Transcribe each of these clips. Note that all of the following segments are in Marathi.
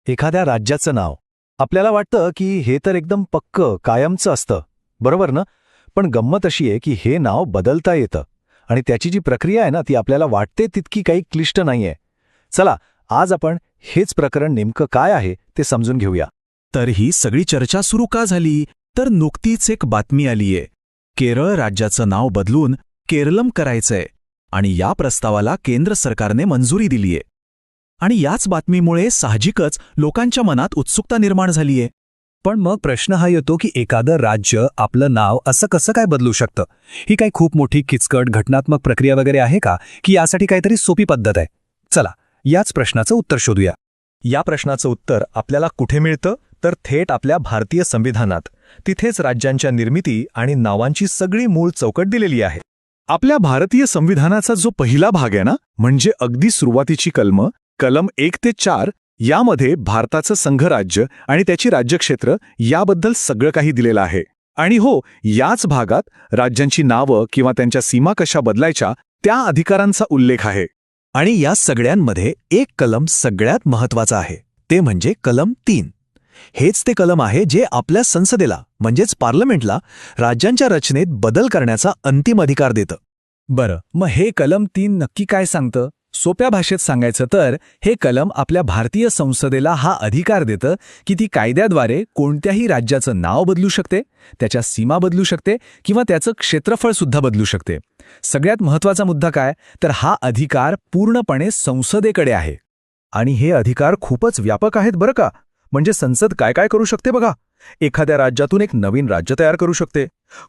एखाद्या राज्याचं नाव आपल्याला वाटतं की हे तर एकदम पक्कं कायमचं असतं, बरोबर ना? पण गंमत अशी आहे की हे नाव बदलता येतं आणि त्याची जी प्रक्रिया आहे ना ती आपल्याला वाटते तितकी काही क्लिष्ट नाहीये. चला, आज आपण हेच प्रकरण नेमकं काय आहे ते समजून घेऊया. तर ही सगळी चर्चा सुरू का झाली? तर नुकतीच एक बातमी आलीये. केरळ राज्याचं नाव बदलून केरलम करायचंय आणि या प्रस्तावाला केंद्र सरकारने मंजुरी दिलीये. आणि याच बातमीमुळे साहजिकच लोकांच्या मनात उत्सुकता निर्माण झालीये. पण मग प्रश्न हा येतो की एखादं राज्य आपलं नाव असं कसं काय बदलू शकतं? ही काही खूप मोठी किचकट घटनात्मक प्रक्रिया वगैरे आहे का, की यासाठी काहीतरी सोपी पद्धत आहे? चला, याच प्रश्नाचं उत्तर शोधूया. या प्रश्नाचं उत्तर आपल्याला कुठे मिळतं? तर थेट आपल्या भारतीय संविधानात. तिथेच राज्यांच्या निर्मिती आणि नावांची सगळी मूळ चौकट दिलेली आहे. आपल्या भारतीय संविधानाचा जो पहिला भाग आहे ना, म्हणजे अगदी सुरुवातीची कलम 1 ते 4, यामध्ये भारताचं संघराज्य आणि त्याची राज्यक्षेत्र याबद्दल सगळं काही दिलेलं आहे. आणि हो, याच भागात राज्यांची नावं किंवा त्यांच्या सीमा कशा बदलायच्या त्या अधिकारांचा उल्लेख आहे. आणि या सगळ्यांमध्ये एक कलम सगळ्यात महत्वाचा आहे, ते म्हणजे कलम 3. हेच ते कलम आहे जे आपल्या संसदेला म्हणजेच पार्लमेंटला राज्यांच्या रचनेत बदल करण्याचा अंतिम अधिकार देतं. बरं, मग हे कलम 3 नक्की काय सांगतं? सोप्या भाषेत सांगायचं तर हे कलम आपल्या भारतीय संसदेला हा अधिकार देतं की ती कायद्याद्वारे कोणत्याही राज्याचं नाव बदलू शकते, त्याच्या सीमा बदलू शकते किंवा त्याचं क्षेत्रफळ सुद्धा बदलू शकते. सगळ्यात महत्त्वाचा मुद्दा काय, तर हा अधिकार पूर्णपणे संसदेकडे आहे. आणि हे अधिकार खूपच व्यापक आहेत बरं का. म्हणजे संसद काय काय करू शकते बघा. एखाद्या राज्यातून एक नवीन राज्य तयार करू शकते,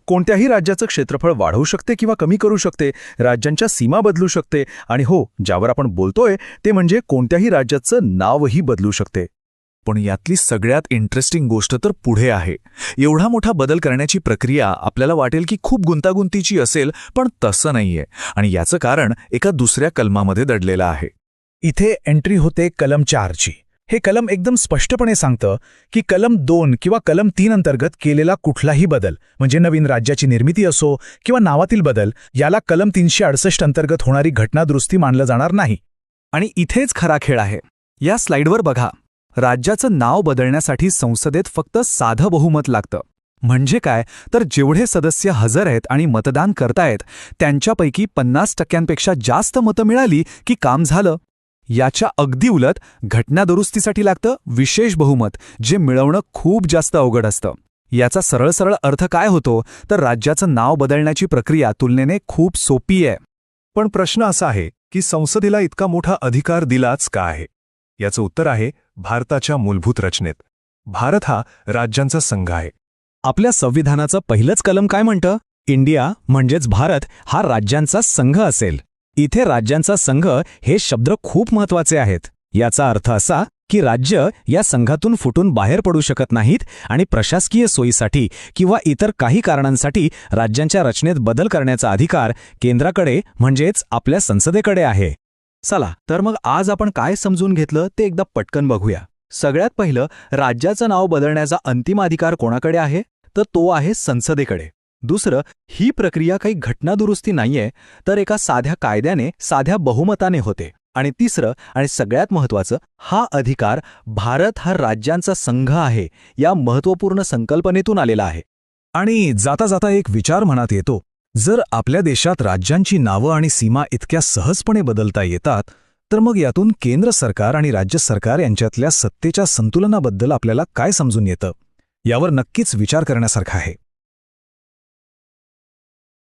कोणत्याही राज्याचं क्षेत्रफळ वाढवू शकते किंवा कमी करू शकते, राज्यांच्या सीमा बदलू शकते आणि हो, ज्यावर आपण बोलतोय ते म्हणजे कोणत्याही राज्याचं नावही बदलू शकते. पण यातली सगळ्यात इंटरेस्टिंग गोष्ट तर पुढे आहे. एवढा मोठा बदल करण्याची प्रक्रिया आपल्याला वाटेल की खूप गुंतागुंतीची असेल, पण तसं नाहीये. आणि याचं कारण एका दुसऱ्या कलमामध्ये दडलेलं आहे. इथे एंट्री होते कलम 4ची. हे कलम एकदम स्पष्टपणे सांगतं की कलम 2 किंवा कलम 3 अंतर्गत केलेला कुठलाही बदल, म्हणजे नवीन राज्याची निर्मिती असो किंवा नावातील बदल, याला कलम 368 अंतर्गत होणारी घटनादुरुस्ती मानलं जाणार नाही. आणि इथेच खरा खेळ आहे. या स्लाइडवर बघा, राज्याचं नाव बदलण्यासाठी संसदेत फक्त साधं बहुमत लागतं. म्हणजे काय, तर जेवढे सदस्य हजर आहेत आणि मतदान करतायत त्यांच्यापैकी 50% जास्त मतं मिळाली की काम झालं. याच्या अगदी उलट घटनादुरुस्तीसाठी लागतं विशेष बहुमत, जे मिळवणं खूप जास्त अवघड असतं. याचा सरळ अर्थ काय होतो, तर राज्याचं नाव बदलण्याची प्रक्रिया तुलनेने खूप सोपी आहे. पण प्रश्न असा आहे की संसदेला इतका मोठा अधिकार दिलाच का आहे? याचं उत्तर आहे भारताच्या मूलभूत रचनेत. भारत हा राज्यांचा संघ आहे. आपल्या संविधानाचं पहिलंच कलम काय म्हणतं? इंडिया म्हणजेच भारत हा राज्यांचा संघ असेल. इथे राज्यांचा संघ हे शब्द खूप महत्वाचे आहेत. याचा अर्थ असा की राज्य या संघातून फुटून बाहेर पडू शकत नाहीत आणि प्रशासकीय सोयीसाठी किंवा इतर काही कारणांसाठी राज्यांच्या रचनेत बदल करण्याचा अधिकार केंद्राकडे म्हणजेच आपल्या संसदेकडे आहे. चला, तर मग आज आपण काय समजून घेतलं ते एकदा पटकन बघूया. सगळ्यात पहिलं, राज्याचं नाव बदलण्याचा अंतिम अधिकार कोणाकडे आहे, तर तो आहे संसदेकडे. दुसरं, ही प्रक्रिया काही घटनादुरुस्ती नाहीये, तर एका साध्या कायद्याने साध्या बहुमताने होते. आणि तिसरं आणि सगळ्यात महत्त्वाचं, हा अधिकार भारत हा राज्यांचा संघ आहे या महत्त्वपूर्ण संकल्पनेतून आलेला आहे. आणि जाता जाता एक विचार मनात येतो, जर आपल्या देशात राज्यांची नावं आणि सीमा इतक्या सहजपणे बदलता येतात, तर मग यातून केंद्र सरकार आणि राज्य सरकार यांच्यातल्या सत्तेच्या संतुलनाबद्दल आपल्याला काय समजून येतं? यावर नक्कीच विचार करण्यासारखं आहे.